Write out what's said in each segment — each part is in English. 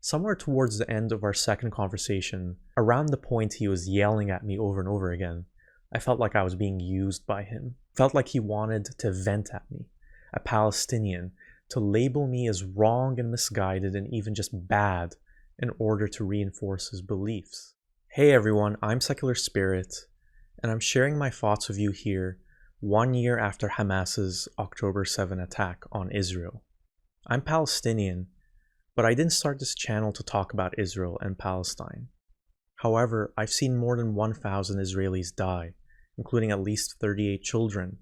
Somewhere towards the end of our second conversation, around the point he was yelling at me over and over again, I felt like I was being used by him. Felt like he wanted to vent at me, a Palestinian, to label me as wrong and misguided and even just bad in order to reinforce his beliefs. Hey everyone, I'm Secular Spirit, and I'm sharing my thoughts with you here 1 year after Hamas's October 7 attack on Israel. I'm Palestinian, but I didn't start this channel to talk about Israel and Palestine. However, I've seen more than 1,000 Israelis die, including at least 38 children,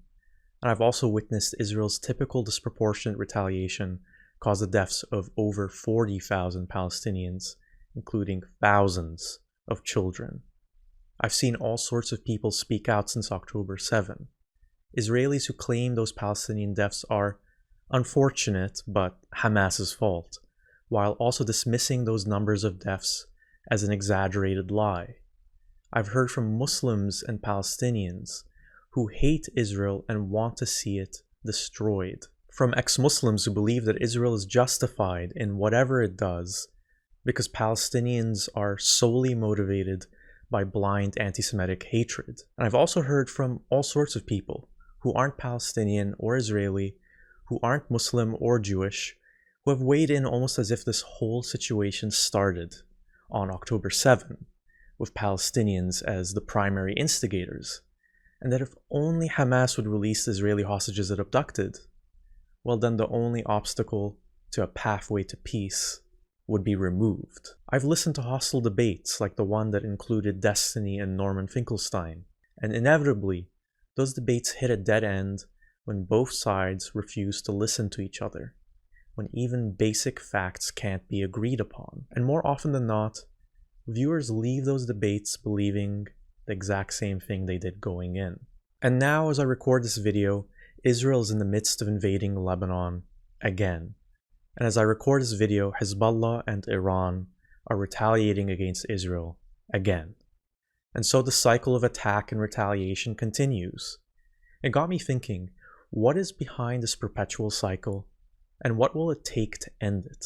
and I've also witnessed Israel's typical disproportionate retaliation cause the deaths of over 40,000 Palestinians, including thousands of children. I've seen all sorts of people speak out since October 7. Israelis who claim those Palestinian deaths are unfortunate but Hamas's fault, while also dismissing those numbers of deaths as an exaggerated lie. I've heard from Muslims and Palestinians who hate Israel and want to see it destroyed. From ex-Muslims who believe that Israel is justified in whatever it does because Palestinians are solely motivated by blind anti-Semitic hatred. And I've also heard from all sorts of people who aren't Palestinian or Israeli, who aren't Muslim or Jewish, who have weighed in almost as if this whole situation started on October 7, with Palestinians as the primary instigators, and that if only Hamas would release the Israeli hostages it abducted, well then the only obstacle to a pathway to peace would be removed. I've listened to hostile debates like the one that included Destiny and Norman Finkelstein, and inevitably, those debates hit a dead end when both sides refuse to listen to each other, when even basic facts can't be agreed upon. And more often than not, viewers leave those debates believing the exact same thing they did going in. And now, as I record this video, Israel is in the midst of invading Lebanon again. And as I record this video, Hezbollah and Iran are retaliating against Israel again. And so the cycle of attack and retaliation continues. It got me thinking, what is behind this perpetual cycle, and what will it take to end it?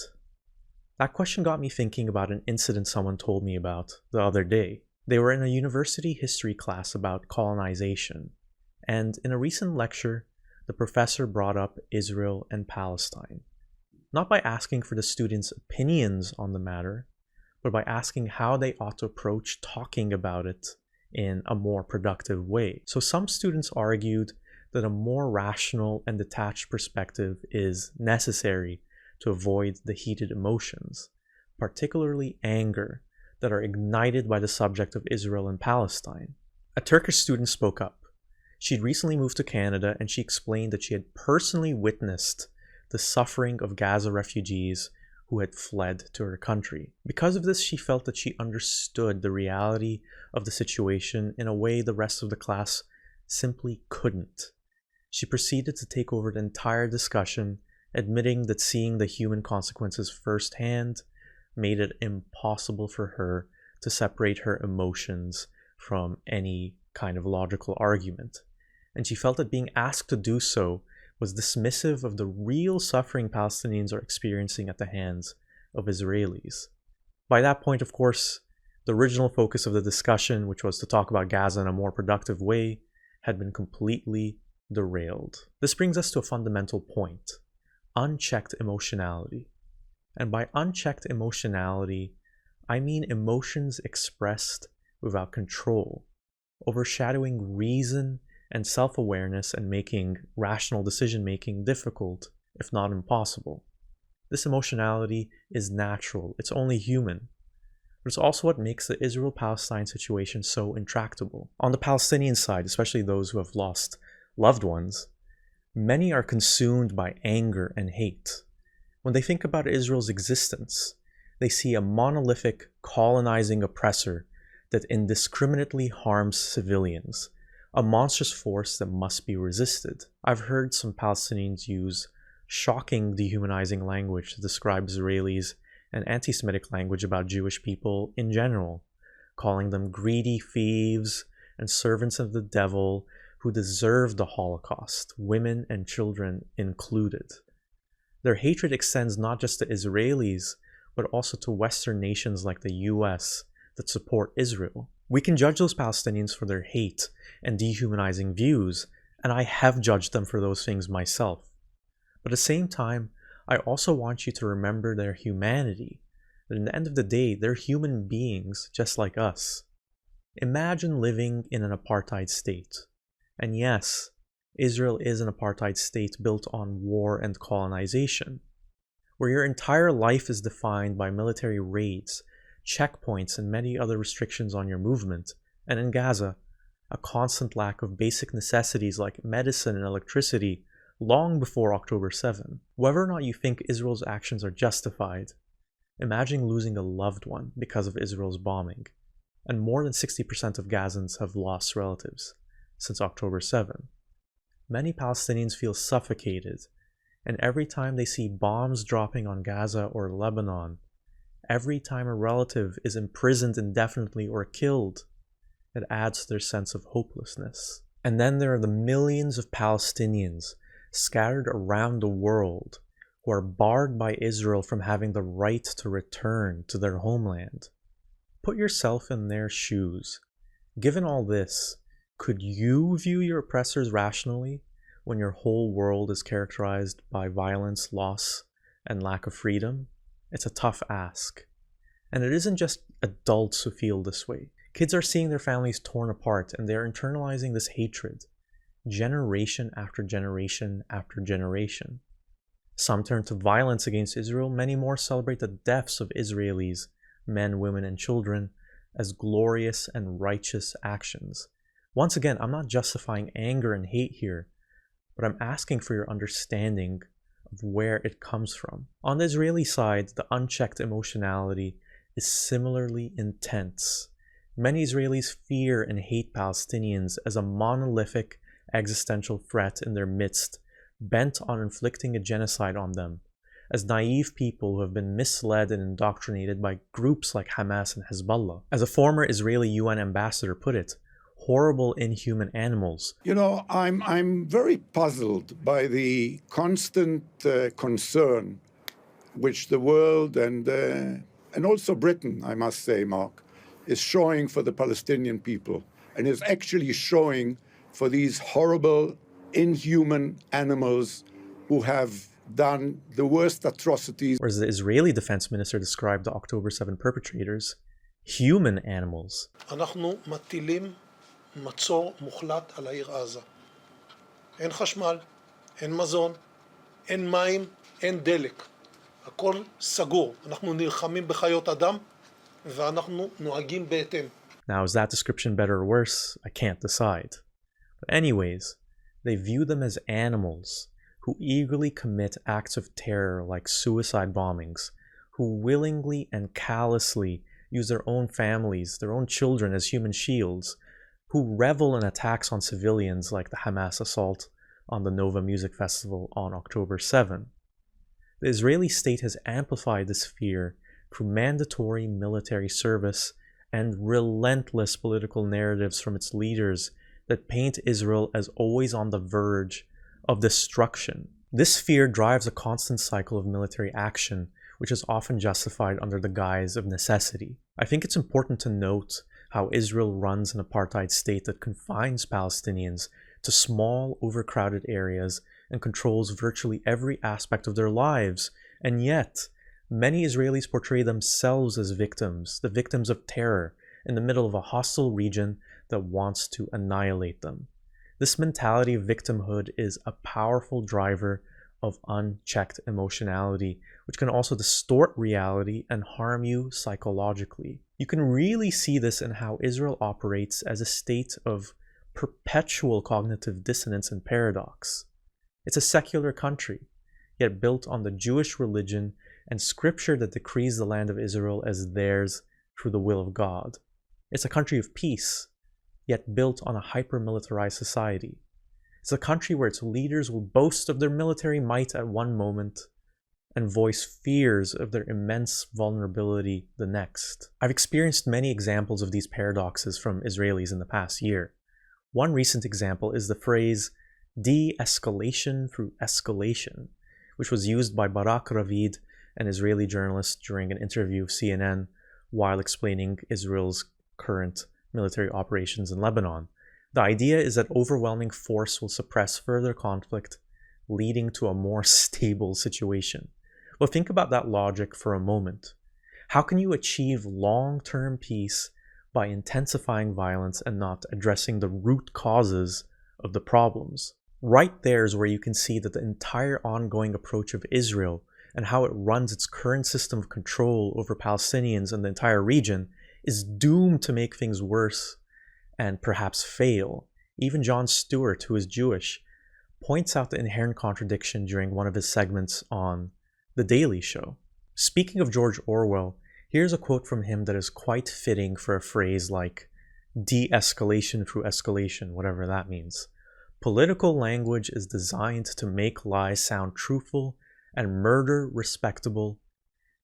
That question got me thinking about an incident someone told me about the other day. They were in a university history class about colonization, and in a recent lecture, the professor brought up Israel and Palestine. Not by asking for the students' opinions on the matter, but by asking how they ought to approach talking about it in a more productive way. So some students argued that a more rational and detached perspective is necessary to avoid the heated emotions, particularly anger, that are ignited by the subject of Israel and Palestine. A Turkish student spoke up. She'd recently moved to Canada, and she explained that she had personally witnessed the suffering of Gaza refugees who had fled to her country. Because of this, she felt that she understood the reality of the situation in a way the rest of the class simply couldn't. She proceeded to take over the entire discussion, admitting that seeing the human consequences firsthand made it impossible for her to separate her emotions from any kind of logical argument. And she felt that being asked to do so was dismissive of the real suffering Palestinians are experiencing at the hands of Israelis. By that point, of course, the original focus of the discussion, which was to talk about Gaza in a more productive way, had been completely derailed. This brings us to a fundamental point: unchecked emotionality. And by unchecked emotionality, I mean emotions expressed without control, overshadowing reason and self-awareness and making rational decision-making difficult, if not impossible. This emotionality is natural, it's only human. But it's also what makes the Israel-Palestine situation so intractable. On the Palestinian side, especially those who have lost loved ones, many are consumed by anger and hate. When they think about Israel's existence, they see a monolithic, colonizing oppressor that indiscriminately harms civilians, a monstrous force that must be resisted. I've heard some Palestinians use shocking, dehumanizing language to describe Israelis and anti-Semitic language about Jewish people in general, calling them greedy thieves and servants of the devil who deserve the Holocaust, women and children included. Their hatred extends not just to Israelis, but also to Western nations like the US that support Israel. We can judge those Palestinians for their hate and dehumanizing views, and I have judged them for those things myself. But at the same time, I also want you to remember their humanity, that in the end of the day, they're human beings just like us. Imagine living in an apartheid state. And yes, Israel is an apartheid state built on war and colonization, where your entire life is defined by military raids, checkpoints, and many other restrictions on your movement, and in Gaza, a constant lack of basic necessities like medicine and electricity long before October 7. Whether or not you think Israel's actions are justified, imagine losing a loved one because of Israel's bombing, and more than 60% of Gazans have lost relatives since October 7. Many Palestinians feel suffocated, and every time they see bombs dropping on Gaza or Lebanon, every time a relative is imprisoned indefinitely or killed, it adds to their sense of hopelessness. And then there are the millions of Palestinians scattered around the world who are barred by Israel from having the right to return to their homeland. Put yourself in their shoes. Given all this, could you view your oppressors rationally when your whole world is characterized by violence, loss, and lack of freedom? It's a tough ask. And it isn't just adults who feel this way. Kids are seeing their families torn apart, and they're internalizing this hatred, generation after generation after generation. Some turn to violence against Israel, many more celebrate the deaths of Israelis, men, women, and children, as glorious and righteous actions. Once again, I'm not justifying anger and hate here, but I'm asking for your understanding of where it comes from. On the Israeli side, the unchecked emotionality is similarly intense. Many Israelis fear and hate Palestinians as a monolithic existential threat in their midst, bent on inflicting a genocide on them, as naive people who have been misled and indoctrinated by groups like Hamas and Hezbollah. As a former Israeli UN ambassador put it, horrible, inhuman animals. You know, I'm very puzzled by the constant concern which the world and also Britain, I must say, Mark, is showing for the Palestinian people, and is actually showing for these horrible, inhuman animals who have done the worst atrocities. Whereas the Israeli defense minister described the October 7 perpetrators, human animals. אנחנו מטילים מצור מוחלט על העיר עזה. אין חשמל, אין מזון, אין מים, אין דלק. הכל סגור. אנחנו נלחמים בחיות אדם ואנחנו נוהגים בהתאם. Now, is that description better or worse? I can't decide. But anyways, they view them as animals who eagerly commit acts of terror like suicide bombings, who willingly and callously use their own families, their own children as human shields, who revel in attacks on civilians like the Hamas assault on the Nova Music Festival on October 7. The Israeli state has amplified this fear through mandatory military service and relentless political narratives from its leaders that paint Israel as always on the verge of destruction. This fear drives a constant cycle of military action, which is often justified under the guise of necessity. I think it's important to note how Israel runs an apartheid state that confines Palestinians to small, overcrowded areas and controls virtually every aspect of their lives. And yet, many Israelis portray themselves as victims, the victims of terror, in the middle of a hostile region that wants to annihilate them. This mentality of victimhood is a powerful driver of unchecked emotionality, which can also distort reality and harm you psychologically. You can really see this in how Israel operates as a state of perpetual cognitive dissonance and paradox. It's a secular country, yet built on the Jewish religion and scripture that decrees the land of Israel as theirs through the will of God. It's a country of peace, yet built on a hyper-militarized society. It's a country where its leaders will boast of their military might at one moment and voice fears of their immense vulnerability the next. I've experienced many examples of these paradoxes from Israelis in the past year. One recent example is the phrase de-escalation through escalation, which was used by Barak Ravid an Israeli journalist during an interview with CNN while explaining Israel's current military operations in Lebanon. The idea is that overwhelming force will suppress further conflict, leading to a more stable situation. Well, think about that logic for a moment. How can you achieve long-term peace by intensifying violence and not addressing the root causes of the problems? Right there is where you can see that the entire ongoing approach of Israel and how it runs its current system of control over Palestinians and the entire region is doomed to make things worse and perhaps fail. Even Jon Stewart, who is Jewish, points out the inherent contradiction during one of his segments on The Daily Show. Speaking of George Orwell, here's a quote from him that is quite fitting for a phrase like de-escalation through escalation, whatever that means. Political language is designed to make lies sound truthful and murder respectable,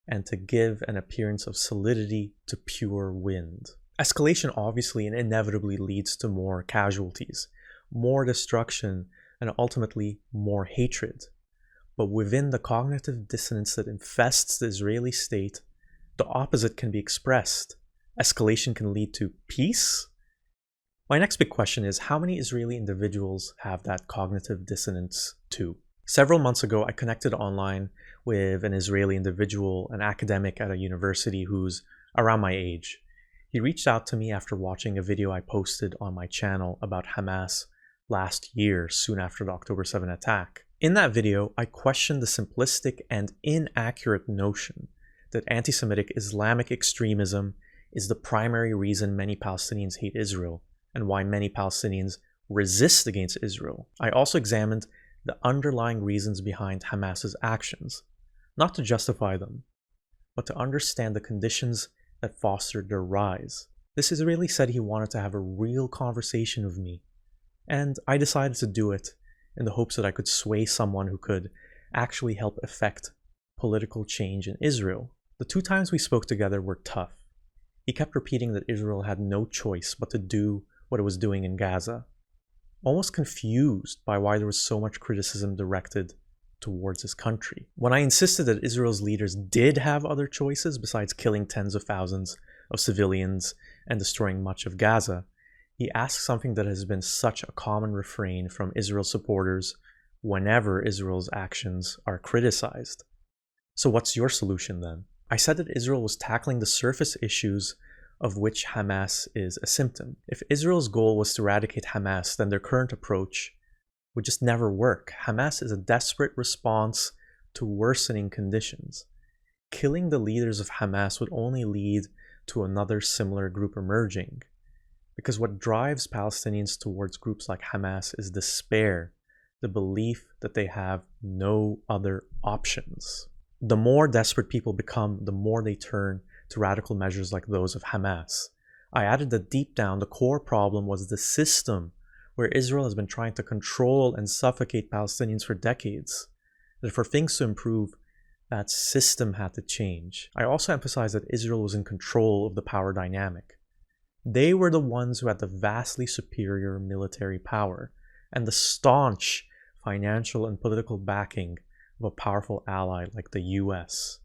and to give an appearance of solidity to pure wind. Escalation obviously and inevitably leads to more casualties, more destruction, and ultimately more hatred. But within the cognitive dissonance that infests the Israeli state, the opposite can be expressed. Escalation can lead to peace? My next big question is, how many Israeli individuals have that cognitive dissonance too? Several months ago, I connected online with an Israeli individual, an academic at a university who's around my age. He reached out to me after watching a video I posted on my channel about Hamas last year, soon after the October 7 attack. In that video, I questioned the simplistic and inaccurate notion that anti-Semitic Islamic extremism is the primary reason many Palestinians hate Israel and why many Palestinians resist against Israel. I also examined the underlying reasons behind Hamas's actions, not to justify them, but to understand the conditions that fostered their rise. This Israeli said he wanted to have a real conversation with me, and I decided to do it in the hopes that I could sway someone who could actually help effect political change in Israel. The 2 times we spoke together were tough. He kept repeating that Israel had no choice but to do what it was doing in Gaza, almost confused by why there was so much criticism directed towards his country. When I insisted that Israel's leaders did have other choices besides killing tens of thousands of civilians and destroying much of Gaza, he asked something that has been such a common refrain from Israel supporters whenever Israel's actions are criticized. So what's your solution then? I said that Israel was tackling the surface issues of which Hamas is a symptom. If Israel's goal was to eradicate Hamas, then their current approach would just never work. Hamas is a desperate response to worsening conditions. Killing the leaders of Hamas would only lead to another similar group emerging. Because what drives Palestinians towards groups like Hamas is despair, the belief that they have no other options. The more desperate people become, the more they turn to radical measures like those of Hamas. I added that deep down, the core problem was the system where Israel has been trying to control and suffocate Palestinians for decades. That for things to improve, that system had to change. I also emphasized that Israel was in control of the power dynamic. They were the ones who had the vastly superior military power and the staunch financial and political backing of a powerful ally like the US.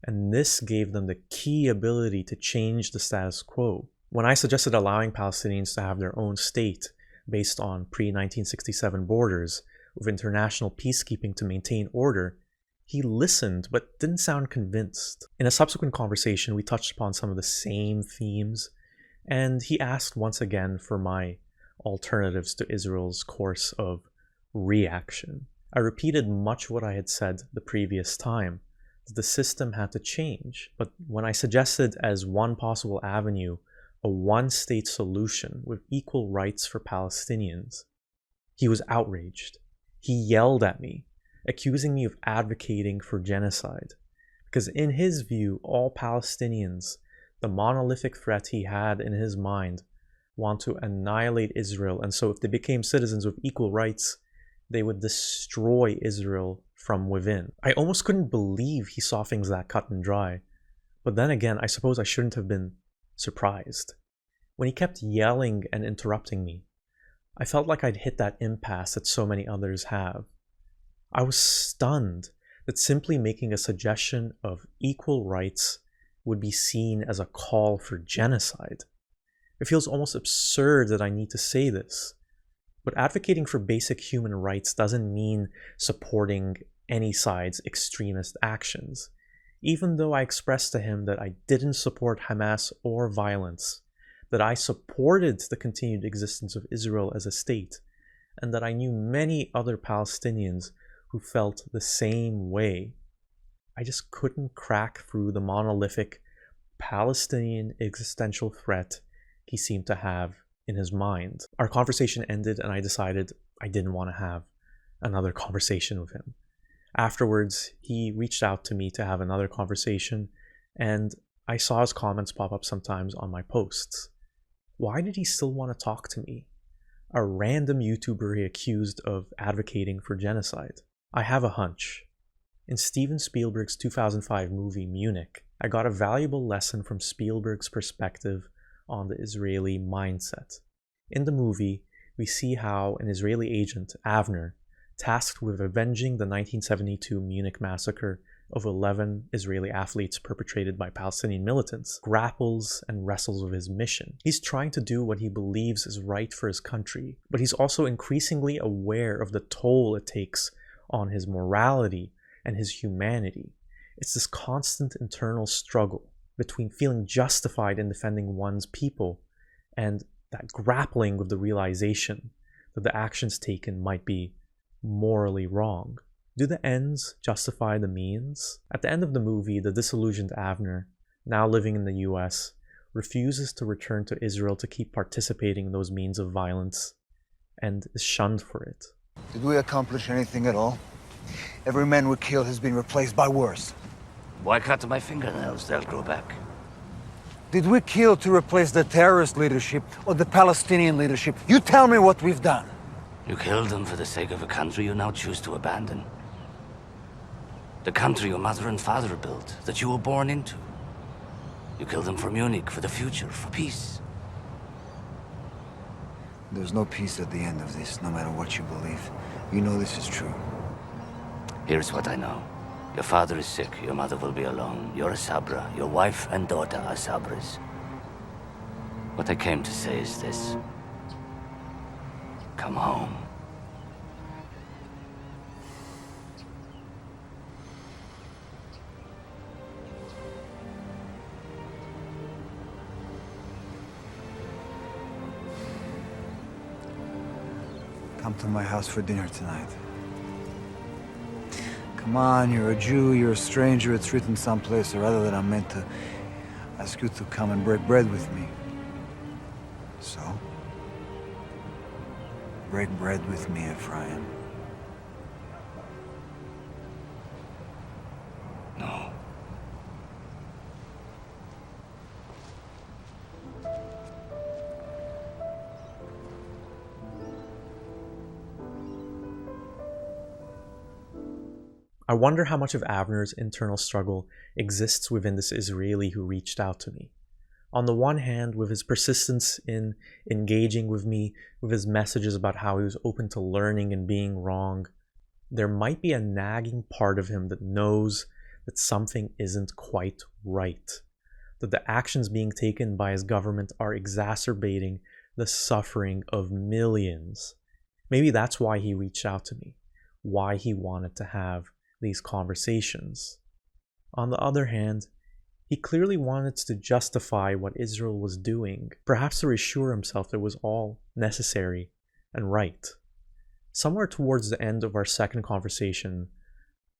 And this gave them the key ability to change the status quo. When I suggested allowing Palestinians to have their own state based on pre-1967 borders with international peacekeeping to maintain order, he listened but didn't sound convinced. In a subsequent conversation, we touched upon some of the same themes, and he asked once again for my alternatives to Israel's course of reaction. I repeated much what I had said the previous time, that the system had to change. But when I suggested as one possible avenue a one-state solution with equal rights for Palestinians, he was outraged. He yelled at me, accusing me of advocating for genocide. Because in his view, all Palestinians, the monolithic threat he had in his mind, want to annihilate Israel, and so if they became citizens with equal rights, they would destroy Israel from within. I almost couldn't believe he saw things that cut and dry. But then again, I suppose I shouldn't have been surprised. When he kept yelling and interrupting me, I felt like I'd hit that impasse that so many others have. I was stunned that simply making a suggestion of equal rights would be seen as a call for genocide. It feels almost absurd that I need to say this, but advocating for basic human rights doesn't mean supporting any side's extremist actions. Even though I expressed to him that I didn't support Hamas or violence, that I supported the continued existence of Israel as a state, and that I knew many other Palestinians who felt the same way, I just couldn't crack through the monolithic Palestinian existential threat he seemed to have in his mind. Our conversation ended and I decided I didn't want to have another conversation with him. Afterwards, he reached out to me to have another conversation, and I saw his comments pop up sometimes on my posts. Why did he still want to talk to me? A random YouTuber he accused of advocating for genocide. I have a hunch. In Steven Spielberg's 2005 movie Munich, I got a valuable lesson from Spielberg's perspective on the Israeli mindset. In the movie, we see how an Israeli agent, Avner, tasked with avenging the 1972 Munich massacre of 11 Israeli athletes perpetrated by Palestinian militants, grapples and wrestles with his mission. He's trying to do what he believes is right for his country, but he's also increasingly aware of the toll it takes on his morality and his humanity. It's this constant internal struggle between feeling justified in defending one's people and that grappling with the realization that the actions taken might be morally wrong. Do the ends justify the means? At the end of the movie, the disillusioned Avner, now living in the US, refuses to return to Israel to keep participating in those means of violence and is shunned for it. Did we accomplish anything at all? Every man we killed has been replaced by worse. Why cut my fingernails? They'll grow back. Did we kill to replace the terrorist leadership or the Palestinian leadership? You tell me what we've done. You killed them for the sake of a country you now choose to abandon. The country your mother and father built, that you were born into. You killed them for Munich, for the future, for peace. There's no peace at the end of this, no matter what you believe. You know this is true. Here's what I know. Your father is sick, your mother will be alone. You're a Sabra, your wife and daughter are Sabras. What I came to say is this. Come home. Come to my house for dinner tonight. Come on, you're a Jew, you're a stranger, it's written someplace or other that I'm meant to ask you to come and break bread with me. So, break bread with me, Ephraim. No. I wonder how much of Avner's internal struggle exists within this Israeli who reached out to me. On the one hand, with his persistence in engaging with me, with his messages about how he was open to learning and being wrong, there might be a nagging part of him that knows that something isn't quite right, that the actions being taken by his government are exacerbating the suffering of millions. Maybe that's why he reached out to me, why he wanted to have these conversations. On the other hand, he clearly wanted to justify what Israel was doing, perhaps to reassure himself that it was all necessary and right. Somewhere towards the end of our second conversation,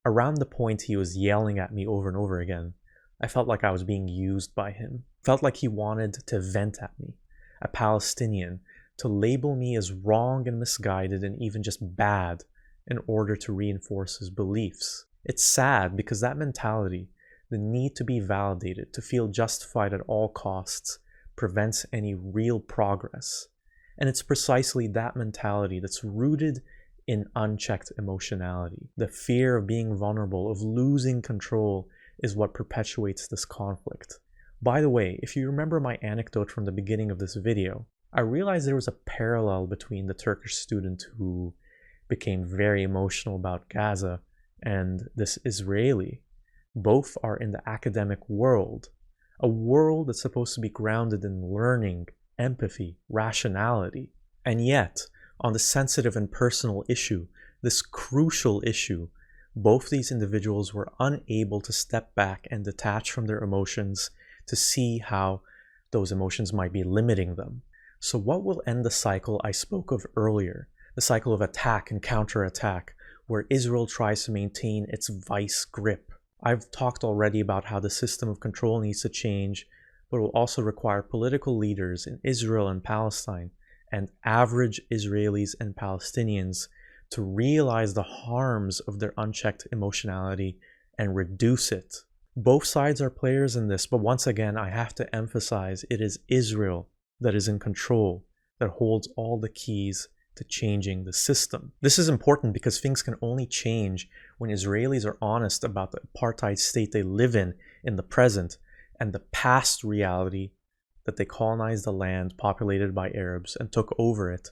around the point he was yelling at me over and over again, I felt like I was being used by him. Felt like he wanted to vent at me, a Palestinian, to label me as wrong and misguided and even just bad in order to reinforce his beliefs. It's sad because that mentality, the need to be validated, to feel justified at all costs, prevents any real progress. And it's precisely that mentality that's rooted in unchecked emotionality. The fear of being vulnerable, of losing control, is what perpetuates this conflict. By the way, if you remember my anecdote from the beginning of this video, I realized there was a parallel between the Turkish student who became very emotional about Gaza and this Israeli. Both are in the academic world, a world that's supposed to be grounded in learning, empathy, rationality. And yet, on the sensitive and personal issue, this crucial issue, both these individuals were unable to step back and detach from their emotions to see how those emotions might be limiting them. So what will end the cycle I spoke of earlier, the cycle of attack and counterattack, where Israel tries to maintain its vice grip? I've talked already about how the system of control needs to change, but will also require political leaders in Israel and Palestine and average Israelis and Palestinians to realize the harms of their unchecked emotionality and reduce it. Both sides are players in this, but once again, I have to emphasize it is Israel that is in control, that holds all the keys to changing the system. This is important because things can only change when Israelis are honest about the apartheid state they live in the present and the past reality that they colonized the land populated by Arabs and took over it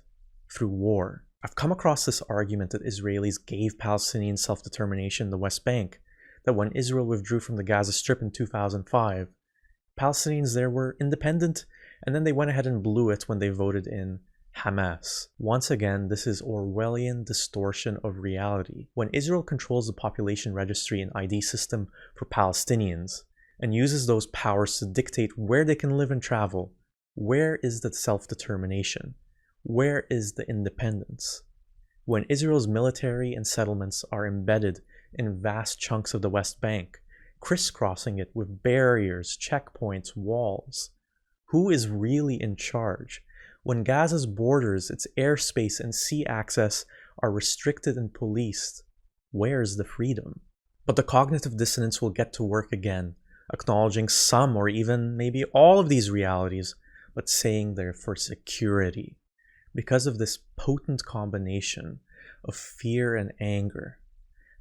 through war. I've come across this argument that Israelis gave Palestinians self-determination in the West Bank, that when Israel withdrew from the Gaza Strip in 2005, Palestinians there were independent, and then they went ahead and blew it when they voted in Hamas. Once again, this is Orwellian distortion of reality. When Israel controls the population registry and ID system for Palestinians and uses those powers to dictate where they can live and travel, where is the self-determination? Where is the independence? When Israel's military and settlements are embedded in vast chunks of the West Bank, crisscrossing it with barriers, checkpoints, walls, who is really in charge? When Gaza's borders, its airspace and sea access are restricted and policed, where's the freedom? But the cognitive dissonance will get to work again, acknowledging some or even maybe all of these realities, but saying they're for security. Because of this potent combination of fear and anger,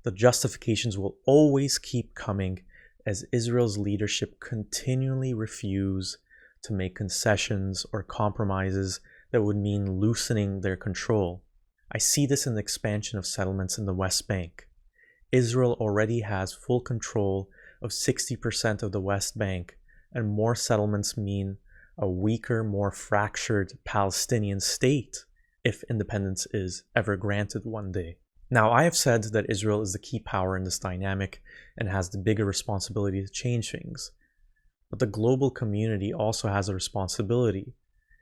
the justifications will always keep coming as Israel's leadership continually refuse to make concessions or compromises that would mean loosening their control. I see this in the expansion of settlements in the West Bank. Israel already has full control of 60% of the West Bank, and more settlements mean a weaker, more fractured Palestinian state if independence is ever granted one day. Now, I have said that Israel is the key power in this dynamic and has the bigger responsibility to change things. But the global community also has a responsibility,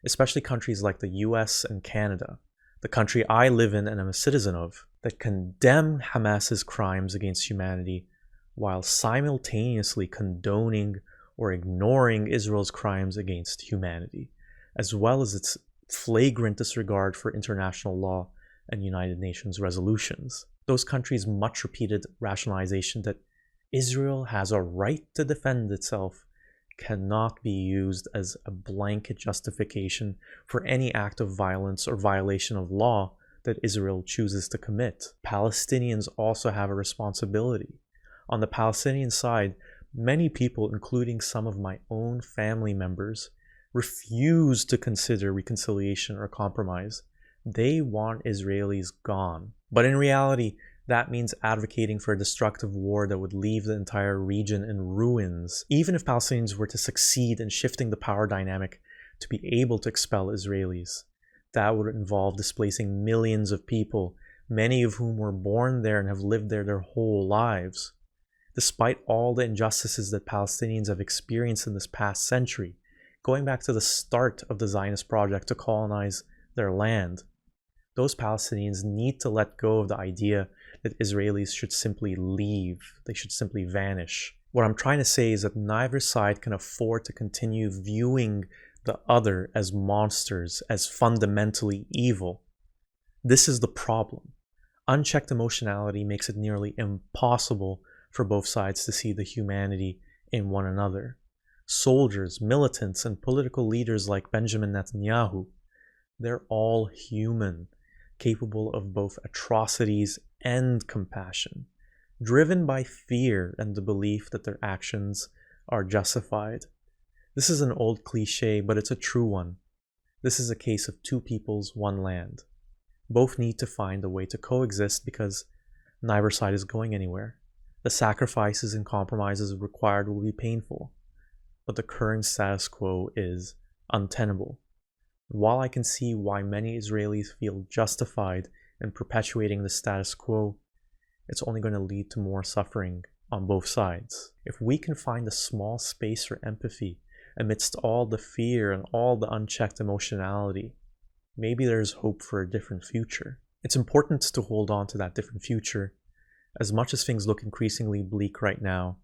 especially countries like the US and Canada, the country I live in and am a citizen of, that condemn Hamas's crimes against humanity while simultaneously condoning or ignoring Israel's crimes against humanity, as well as its flagrant disregard for international law and United Nations resolutions. Those countries' much repeated rationalization that Israel has a right to defend itself cannot be used as a blanket justification for any act of violence or violation of law that Israel chooses to commit. Palestinians also have a responsibility. On the Palestinian side, many people, including some of my own family members, refuse to consider reconciliation or compromise. They want Israelis gone. But in reality, that means advocating for a destructive war that would leave the entire region in ruins. Even if Palestinians were to succeed in shifting the power dynamic to be able to expel Israelis, that would involve displacing millions of people, many of whom were born there and have lived there their whole lives. Despite all the injustices that Palestinians have experienced in this past century, going back to the start of the Zionist project to colonize their land, those Palestinians need to let go of the idea that Israelis should simply leave, they should simply vanish. What I'm trying to say is that neither side can afford to continue viewing the other as monsters, as fundamentally evil. This is the problem. Unchecked emotionality makes it nearly impossible for both sides to see the humanity in one another. Soldiers, militants, and political leaders like Benjamin Netanyahu, they're all human, capable of both atrocities and compassion, driven by fear and the belief that their actions are justified. This is an old cliche, but it's a true one. This is a case of two peoples, one land. Both need to find a way to coexist because Neither side is going anywhere. The sacrifices and compromises required will be painful, but the current status quo is untenable. While I can see why many Israelis feel justified in perpetuating the status quo, it's only going to lead to more suffering on both sides. If we can find a small space for empathy amidst all the fear and all the unchecked emotionality, maybe there's hope for a different future. It's important to hold on to that different future, as much as things look increasingly bleak right now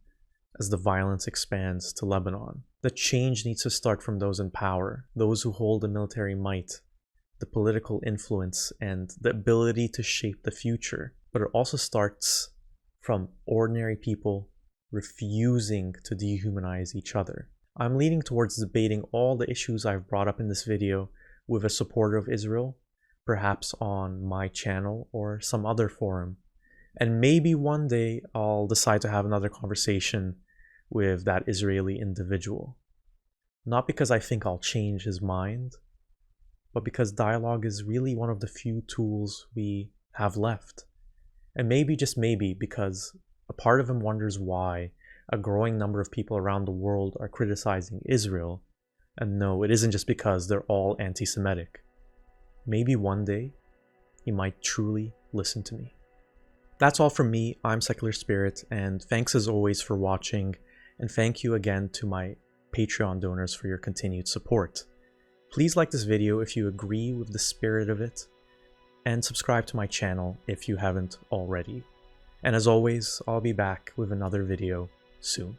as the violence expands to Lebanon. The change needs to start from those in power, those who hold the military might, the political influence, and the ability to shape the future. But it also starts from ordinary people refusing to dehumanize each other. I'm leaning towards debating all the issues I've brought up in this video with a supporter of Israel, perhaps on my channel or some other forum. And maybe one day I'll decide to have another conversation with that Israeli individual. Not because I think I'll change his mind, but because dialogue is really one of the few tools we have left. And maybe, just maybe, because a part of him wonders why a growing number of people around the world are criticizing Israel. And no, it isn't just because they're all anti-Semitic. Maybe one day he might truly listen to me. That's all from me. I'm Secular Spirit, and thanks as always for watching, and thank you again to my Patreon donors for your continued support. Please like this video if you agree with the spirit of it, and subscribe to my channel if you haven't already. And as always, I'll be back with another video soon.